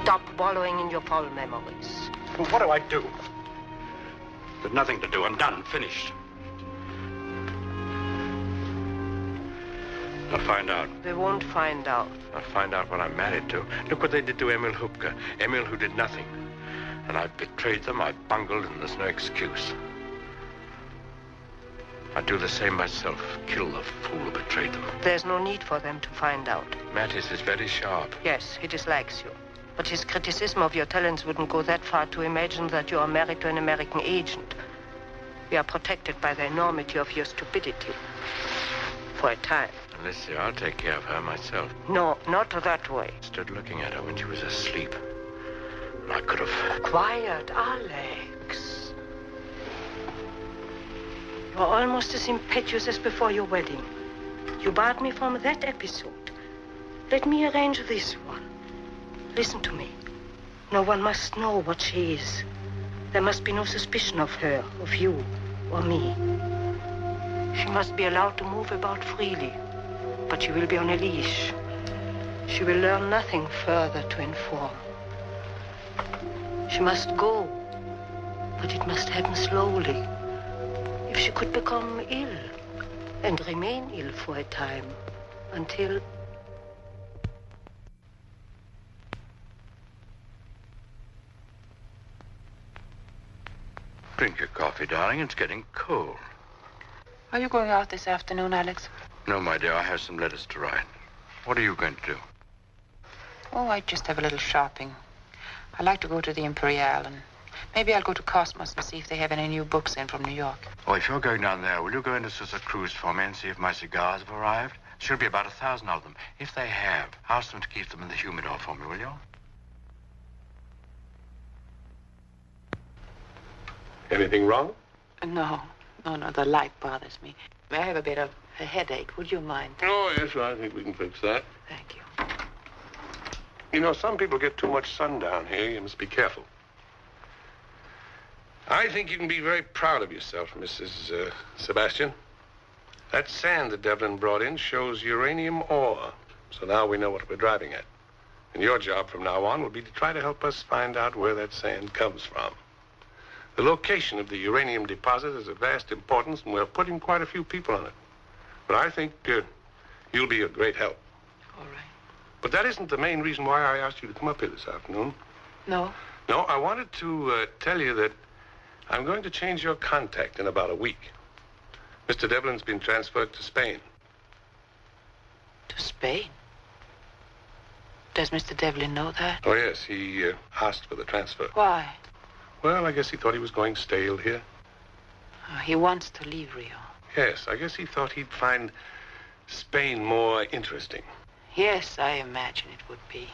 Stop wallowing in your foul memories. Well, what do I do? There's nothing to do. I'm done. Finished. I'll find out. They won't find out. I'll find out what I'm married to. Look what they did to Emil Hupke. Emil who did nothing. And I've betrayed them, I've bungled, and there's no excuse. I'd do the same myself. Kill the fool who betrayed them. There's no need for them to find out. Mattis is very sharp. Yes, he dislikes you. But his criticism of your talents wouldn't go that far to imagine that you are married to an American agent. We are protected by the enormity of your stupidity. For a time. Alicia, I'll take care of her myself. No, not that way. I stood looking at her when she was asleep. And I could have... Quiet, Alex. You're almost as impetuous as before your wedding. You barred me from that episode. Let me arrange this one. Listen to me. No one must know what she is. There must be no suspicion of her, of you, or me. She must be allowed to move about freely, but she will be on a leash. She will learn nothing further to inform. She must go, but it must happen slowly. If she could become ill, and remain ill for a time, until... Drink your coffee, darling. It's getting cold. Are you going out this afternoon, Alex? No, my dear. I have some letters to write. What are you going to do? Oh, I just have a little shopping. I like to go to the Imperial, and maybe I'll go to Cosmos and see if they have any new books in from New York. Oh, if you're going down there, will you go into Susa Cruz for me and see if my cigars have arrived? Should be about 1,000 of them. If they have, ask them to keep them in the humidor for me, will you? Anything wrong? No, the light bothers me. May I have a bit of a headache? Would you mind? Oh, yes, I think we can fix that. Thank you. You know, some people get too much sun down here. You must be careful. I think you can be very proud of yourself, Mrs. Sebastian. That sand that Devlin brought in shows uranium ore. So now we know what we're driving at. And your job from now on will be to try to help us find out where that sand comes from. The location of the uranium deposit is of vast importance, and we're putting quite a few people on it. But I think you'll be a great help. All right. But that isn't the main reason why I asked you to come up here this afternoon. No? No, I wanted to tell you that I'm going to change your contact in about a week. Mr. Devlin's been transferred to Spain. To Spain? Does Mr. Devlin know that? Oh, yes, he asked for the transfer. Why? Well, I guess he thought he was going stale here. Oh, he wants to leave Rio. Yes, I guess he thought he'd find Spain more interesting. Yes, I imagine it would be.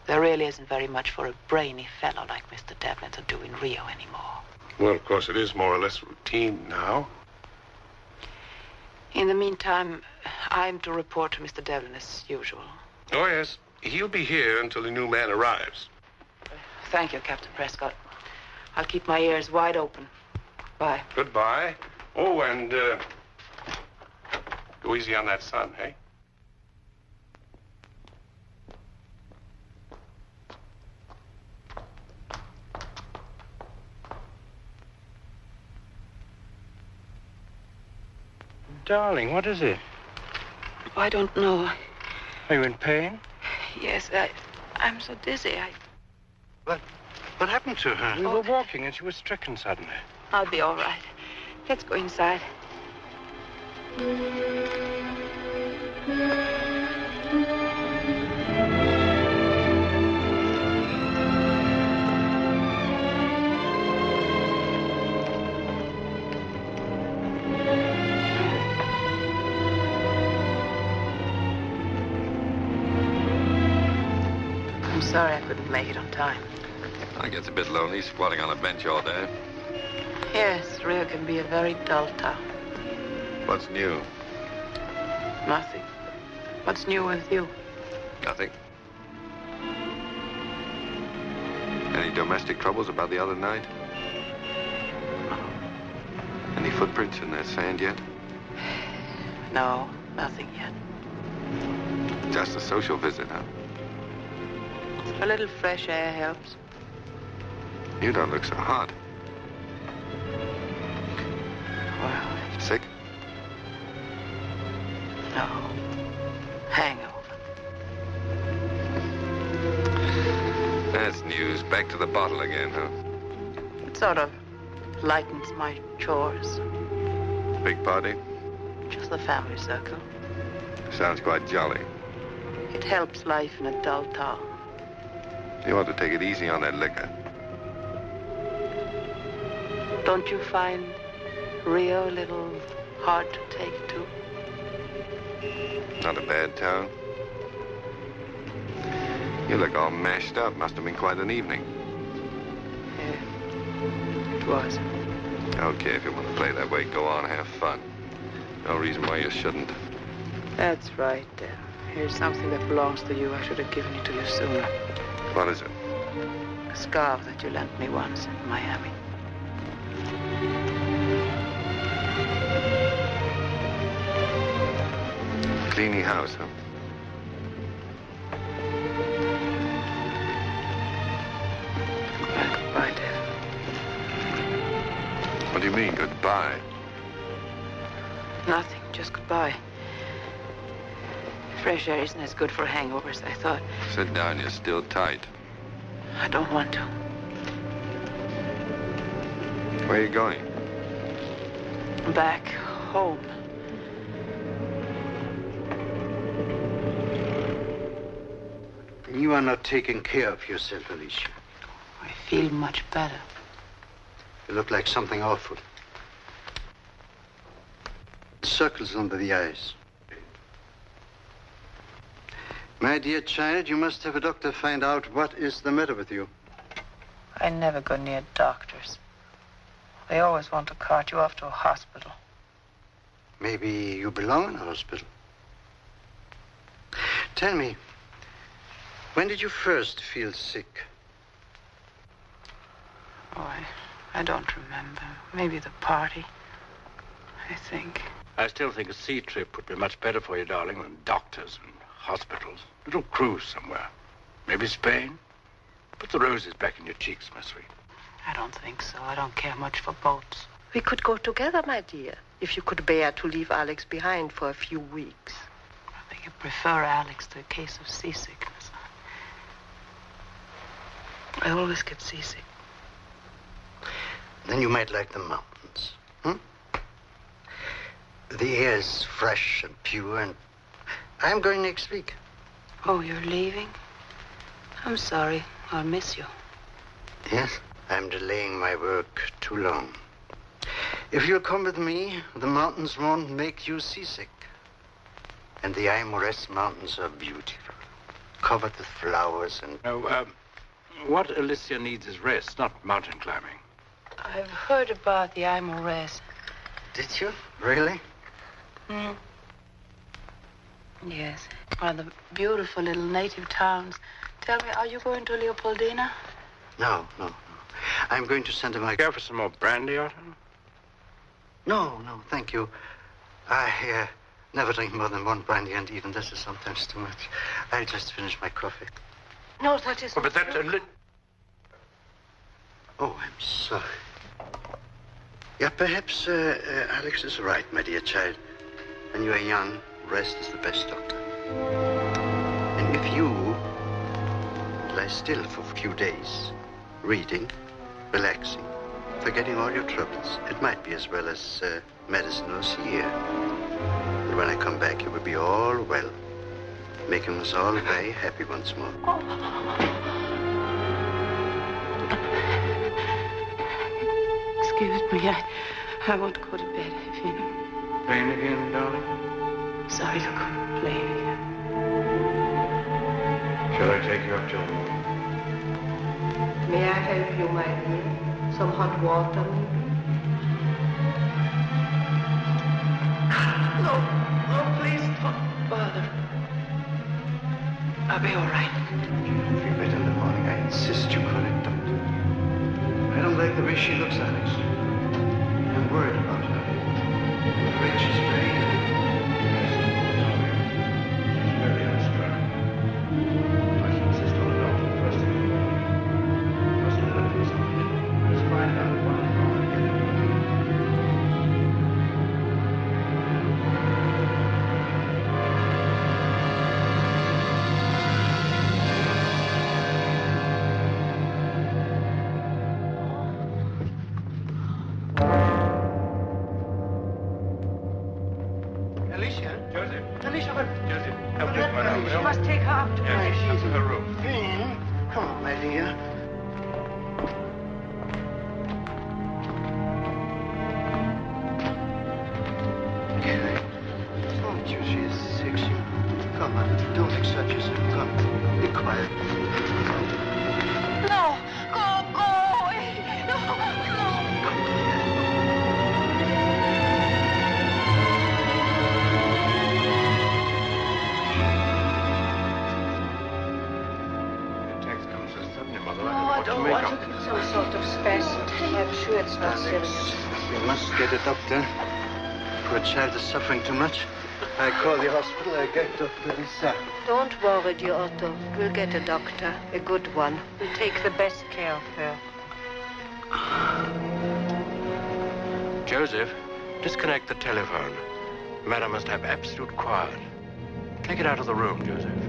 There really isn't very much for a brainy fellow like Mr. Devlin to do in Rio anymore. Well, of course, it is more or less routine now. In the meantime, I'm to report to Mr. Devlin as usual. Oh, yes. He'll be here until the new man arrives. Thank you, Captain Prescott. I'll keep my ears wide open. Bye. Goodbye. Oh, and go easy on that sun, hey? Darling, what is it? Oh, I don't know. Are you in pain? Yes, I'm so dizzy. What happened to her? We were walking and she was stricken suddenly. I'll be all right. Let's go inside. I'm sorry I couldn't make it on time. I get a bit lonely squatting on a bench all day. Yes, Rio can be a very dull town. What's new? Nothing. What's new with you? Nothing. Any domestic troubles about the other night? Any footprints in that sand yet? No, nothing yet. Just a social visit, huh? A little fresh air helps. You don't look so hot. Well, Sick? no. Hangover. That's news. Back to the bottle again, huh? It sort of lightens my chores. Big party? Just the family circle. Sounds quite jolly. It helps life in a dull town. You ought to take it easy on that liquor. Don't you find Rio a little hard to take to? Not a bad town. You look all mashed up. Must have been quite an evening. Yeah, it was. Okay, if you want to play that way, go on, have fun. No reason why you shouldn't. That's right, then. Here's something that belongs to you. I should have given it to you sooner. What is it? A scarf that you lent me once in Miami. Cleany house, huh? Well, goodbye, Dad. What do you mean, goodbye? Nothing, just goodbye. Fresh air isn't as good for hangovers as I thought. Sit down, you're still tight. I don't want to. Where are you going? Back home. You are not taking care of yourself, Alicia. I feel much better. You look like something awful. Circles under the eyes. My dear child, you must have a doctor find out what is the matter with you. I never go near doctors. They always want to cart you off to a hospital. Maybe you belong in a hospital. Tell me, when did you first feel sick? Oh, I don't remember. Maybe the party, I think. I still think a sea trip would be much better for you, darling, than doctors and hospitals. A little cruise somewhere. Maybe Spain. Put the roses back in your cheeks, my sweet. I don't think so. I don't care much for boats. We could go together, my dear, if you could bear to leave Alex behind for a few weeks. I think I prefer Alex to a case of seasickness. I always get seasick. Then you might like the mountains. The air is fresh and pure, and I'm going next week. Oh, you're leaving? I'm sorry. I'll miss you. Yes, I'm delaying my work too long. If you'll come with me, the mountains won't make you seasick. And the Aimores Mountains are beautiful, covered with flowers and... No, what Alicia needs is rest, not mountain climbing. I've heard about the Aimores. Did you? Really? Hmm. Yes. One of the beautiful little native towns. Tell me, are you going to Leopoldina? No. I'm going to Santa Maria. Care for some more brandy, Otto? No, thank you. I never drink more than one brandy, and even this is sometimes too much. I'll just finish my coffee. No, that is... Oh, but that... Oh, I'm sorry. Yeah, perhaps Alex is right, my dear child. When you are young, rest is the best doctor. And if you lie still for a few days, reading, relaxing, forgetting all your troubles, it might be as well as medicine or sea air. And when I come back, you will be all well, making us all very happy once more. Excuse me, I won't go to bed. I feel... Playing again, darling? Sorry to complain again. Shall I take you up to the room? May I help you, my dear? Some hot water, maybe? No, please don't bother. I'll be all right. You'll feel better in the morning. I insist you call it doctor. I don't like the way she looks, Alex. I'm worried about her. I'm afraid she's very ill. She's very unstrung. I should insist on a doctor first anything here? I told you she is sick. Come on, don't exert yourself. Come, be quiet. No, go away. No. I don't want to get some sort of spasm. I'm sure it's not serious. We must get a doctor. Poor child is suffering too much. I call the hospital. I get Dr. Lisa. Don't worry, dear Otto. We'll get a doctor, a good one. We'll take the best care of her. Joseph, disconnect the telephone. Madam must have absolute quiet. Take it out of the room, Joseph.